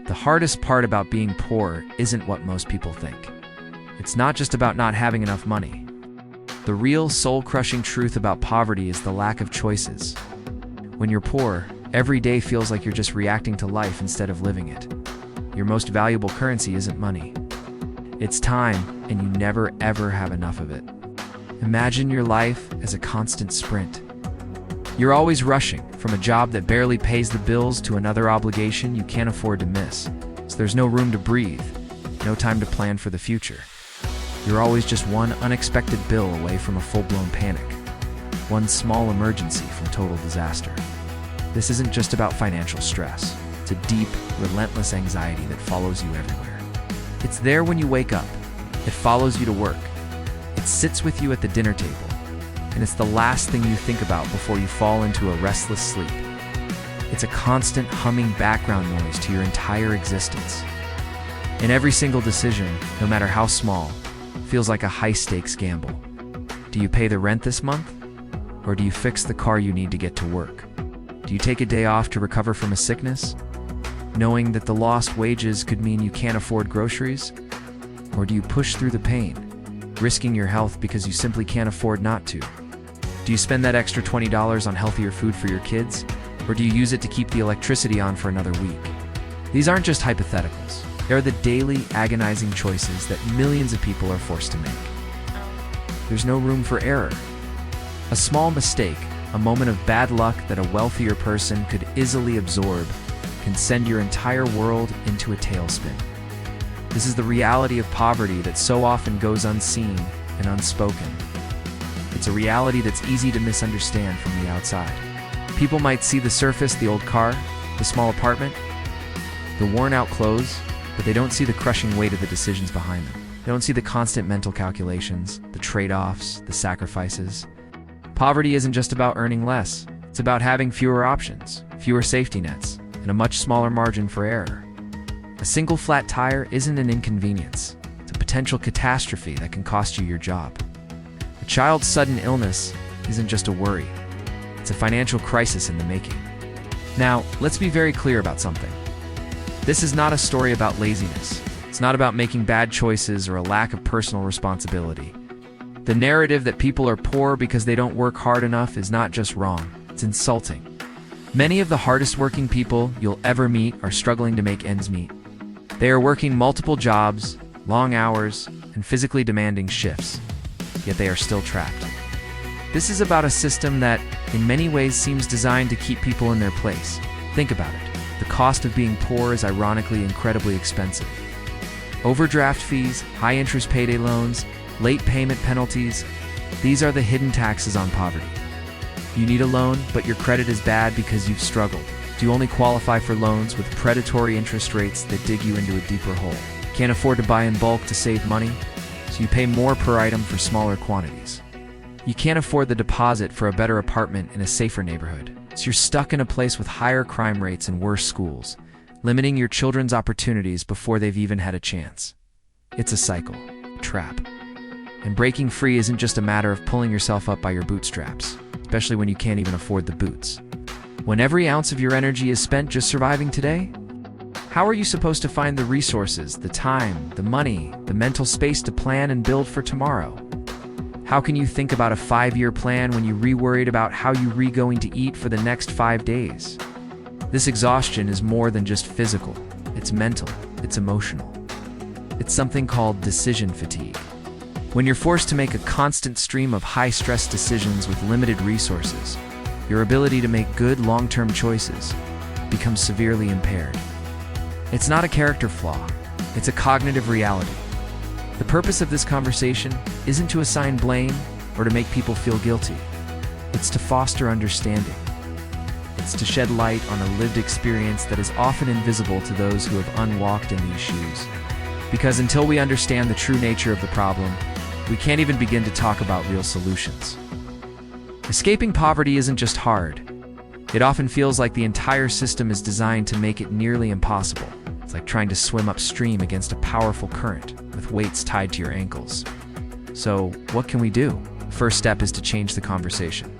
The hardest part about being poor isn't what most people think. It's not just about not having enough money. The real soul-crushing truth about poverty is the lack of choices. When you're poor, every day feels like you're just reacting to life instead of living it. Your most valuable currency isn't money. It's time, and you never ever have enough of it. Imagine your life as a constant sprint. You're always rushing, from a job that barely pays the bills to another obligation you can't afford to miss. So there's no room to breathe, no time to plan for the future. You're always just one unexpected bill away from a full-blown panic, one small emergency from total disaster. This isn't just about financial stress. It's a deep, relentless anxiety that follows you everywhere. It's there when you wake up. It follows you to work. It sits with you at the dinner table. And it's the last thing you think about before you fall into a restless sleep. It's a constant humming background noise to your entire existence. And every single decision, no matter how small, feels like a high-stakes gamble. Do you pay the rent this month? Or do you fix the car you need to get to work? Do you take a day off to recover from a sickness, knowing that the lost wages could mean you can't afford groceries? Or do you push through the pain, risking your health because you simply can't afford not to? Do you spend that extra $20 on healthier food for your kids? Or do you use it to keep the electricity on for another week? These aren't just hypotheticals. They're the daily, agonizing choices that millions of people are forced to make. There's no room for error. A small mistake, a moment of bad luck that a wealthier person could easily absorb, can send your entire world into a tailspin. This is the reality of poverty that so often goes unseen and unspoken. It's a reality that's easy to misunderstand from the outside. People might see the surface, the old car, the small apartment, the worn-out clothes, but they don't see the crushing weight of the decisions behind them. They don't see the constant mental calculations, the trade-offs, the sacrifices. Poverty isn't just about earning less. It's about having fewer options, fewer safety nets, and a much smaller margin for error. A single flat tire isn't an inconvenience. It's a potential catastrophe that can cost you your job. A child's sudden illness isn't just a worry. It's a financial crisis in the making. Now, let's be very clear about something. This is not a story about laziness. It's not about making bad choices or a lack of personal responsibility. The narrative that people are poor because they don't work hard enough is not just wrong, it's insulting. Many of the hardest working people you'll ever meet are struggling to make ends meet. They are working multiple jobs, long hours, and physically demanding shifts, yet they are still trapped. This is about a system that, in many ways, seems designed to keep people in their place. Think about it. The cost of being poor is ironically incredibly expensive. Overdraft fees, high-interest payday loans, late payment penalties, these are the hidden taxes on poverty. You need a loan, but your credit is bad because you've struggled. Do you only qualify for loans with predatory interest rates that dig you into a deeper hole? Can't afford to buy in bulk to save money, so you pay more per item for smaller quantities. You can't afford the deposit for a better apartment in a safer neighborhood, so you're stuck in a place with higher crime rates and worse schools, limiting your children's opportunities before they've even had a chance. It's a cycle, a trap. And breaking free isn't just a matter of pulling yourself up by your bootstraps, especially when you can't even afford the boots. When every ounce of your energy is spent just surviving today, how are you supposed to find the resources, the time, the money, the mental space to plan and build for tomorrow? How can you think about a 5-year plan when you're re-worried about how you're going to eat for the next 5 days? This exhaustion is more than just physical. It's mental. It's emotional. It's something called decision fatigue. When you're forced to make a constant stream of high-stress decisions with limited resources, your ability to make good long-term choices becomes severely impaired. It's not a character flaw. It's a cognitive reality. The purpose of this conversation isn't to assign blame or to make people feel guilty. It's to foster understanding. It's to shed light on a lived experience that is often invisible to those who have unwalked in these shoes. Because until we understand the true nature of the problem, we can't even begin to talk about real solutions. Escaping poverty isn't just hard. It often feels like the entire system is designed to make it nearly impossible. It's like trying to swim upstream against a powerful current with weights tied to your ankles. So, what can we do? First step is to change the conversation.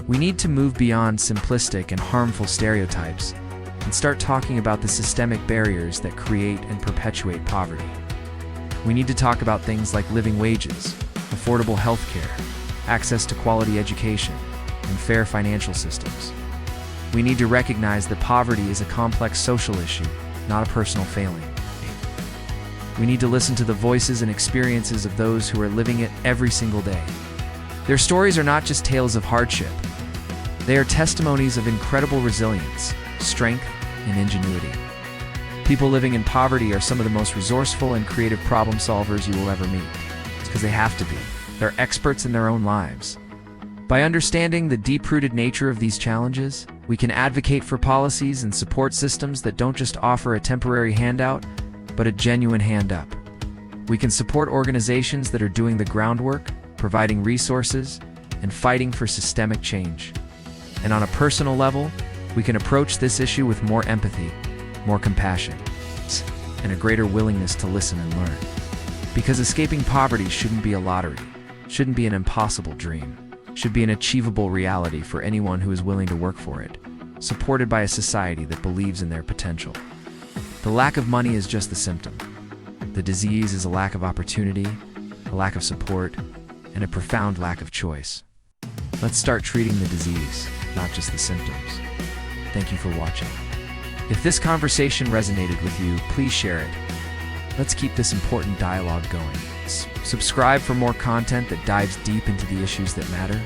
We need to move beyond simplistic and harmful stereotypes and start talking about the systemic barriers that create and perpetuate poverty. We need to talk about things like living wages, affordable health care, access to quality education, and fair financial systems. We need to recognize that poverty is a complex social issue, not a personal failing. We need to listen to the voices and experiences of those who are living it every single day. Their stories are not just tales of hardship. They are testimonies of incredible resilience, strength, and ingenuity. People living in poverty are some of the most resourceful and creative problem solvers you will ever meet. It's because they have to be. They're experts in their own lives. By understanding the deep-rooted nature of these challenges, we can advocate for policies and support systems that don't just offer a temporary handout, but a genuine hand up. We can support organizations that are doing the groundwork, providing resources, and fighting for systemic change. And on a personal level, we can approach this issue with more empathy, more compassion, and a greater willingness to listen and learn. Because escaping poverty shouldn't be a lottery, shouldn't be an impossible dream, should be an achievable reality for anyone who is willing to work for it, supported by a society that believes in their potential. The lack of money is just the symptom. The disease is a lack of opportunity, a lack of support, and a profound lack of choice. Let's start treating the disease, not just the symptoms. Thank you for watching. If this conversation resonated with you, please share it. Let's keep this important dialogue going. Subscribe for more content that dives deep into the issues that matter.